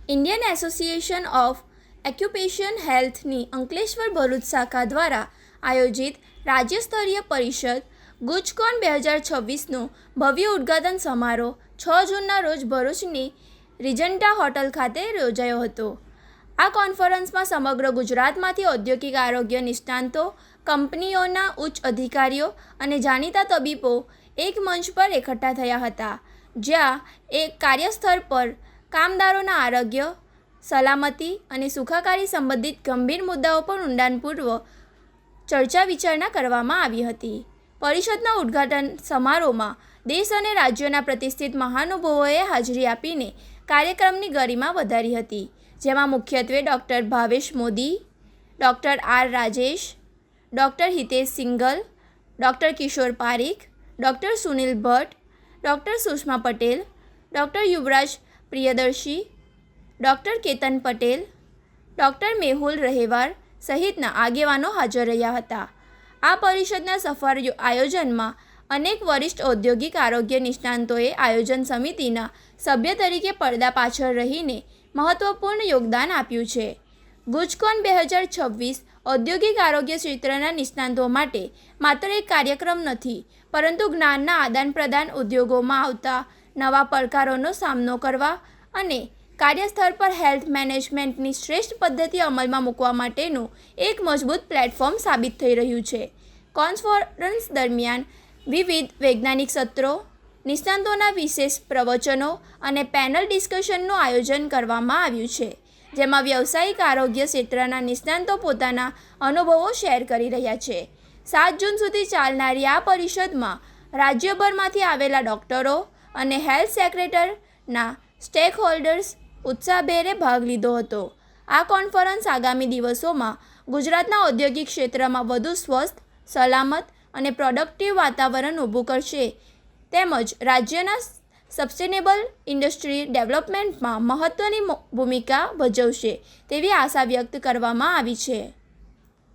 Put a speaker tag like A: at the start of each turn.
A: Indian association of occupation હેલ્થની અંકલેશ્વર ભરૂચ શાખા દ્વારા આયોજિત રાજ્ય સ્તરીય પરિષદ ગુજકોન 2026નો ભવ્ય ઉદ્ઘાટન સમારોહ 6 જૂનના રોજ ભરૂચની રિજન્ટા હોટલ ખાતે યોજાયો હતો. આ કોન્ફરન્સમાં સમગ્ર ગુજરાતમાંથી ઔદ્યોગિક આરોગ્ય નિષ્ણાતો, કંપનીઓના ઉચ્ચ અધિકારીઓ અને જાણીતા તબીબો એક મંચ પર એકઠા થયા હતા, જ્યાં એક કાર્યસ્થળ પર કામદારોના આરોગ્ય, સલામતી અને સુખાકારી સંબંધિત ગંભીર મુદ્દાઓ પર ઊંડાણપૂર્વક ચર્ચા વિચારણા કરવામાં આવી હતી. પરિષદના ઉદ્ઘાટન સમારોહમાં દેશ અને રાજ્યોના પ્રતિષ્ઠિત મહાનુભાવોએ હાજરી આપીને કાર્યક્રમની ગરિમા વધારી હતી, જેમાં મુખ્યત્વે doctor Bhavesh Modi, doctor R Rajesh, doctor Hitesh Singhal, doctor Kishor Parikh, doctor Sunil Bhatt, doctor Sushma Patel, doctor Yuvraj Priyadarshi, doctor Ketan Patel, doctor Mehul Rahevar સહિતના આગેવાનો હાજર રહ્યા હતા. આ પરિષદના સફળ આયોજનમાં અનેક વરિષ્ઠ ઔદ્યોગિક આરોગ્ય નિષ્ણાતોએ આયોજન સમિતિના સભ્ય તરીકે પડદા પાછળ રહીને મહત્વપૂર્ણ યોગદાન આપ્યું છે. ગુજકોન 2026 ઔદ્યોગિક આરોગ્ય ક્ષેત્રના નિષ્ણાતો માટે માત્ર એક કાર્યક્રમ નથી, પરંતુ જ્ઞાનના આદાનપ્રદાન, ઉદ્યોગોમાં આવતા નવા પડકારોનો સામનો કરવા અને કાર્યસ્થળ પર હેલ્થ મેનેજમેન્ટની શ્રેષ્ઠ પદ્ધતિ અમલમાં મૂકવા માટેનું એક મજબૂત પ્લેટફોર્મ સાબિત થઈ રહ્યું છે. કોન્ફરન્સ દરમિયાન વિવિધ વૈજ્ઞાનિક સત્રો, નિષ્ણાતોના વિશેષ પ્રવચનો અને પેનલ ડિસ્કશનનું આયોજન કરવામાં આવ્યું છે, જેમાં વ્યવસાયિક આરોગ્ય ક્ષેત્રના નિષ્ણાતો પોતાના અનુભવો શેર કરી રહ્યા છે. 7 જૂન સુધી ચાલનારી આ પરિષદમાં રાજ્યભરમાંથી આવેલા ડૉક્ટરો અને હેલ્થ સેક્ટરના સ્ટેકહોલ્ડર્સ ઉત્સાહભેરે ભાગ લીધો હતો. આ કોન્ફરન્સ આગામી દિવસોમાં ગુજરાતના ઔદ્યોગિક ક્ષેત્રમાં વધુ સ્વસ્થ, સલામત અને પ્રોડક્ટિવ વાતાવરણ ઊભું કરશે, તેમજ રાજ્યના સસ્ટેનેબલ ઇન્ડસ્ટ્રી ડેવલપમેન્ટમાં મહત્ત્વની ભૂમિકા ભજવશે તેવી આશા વ્યક્ત કરવામાં આવી છે.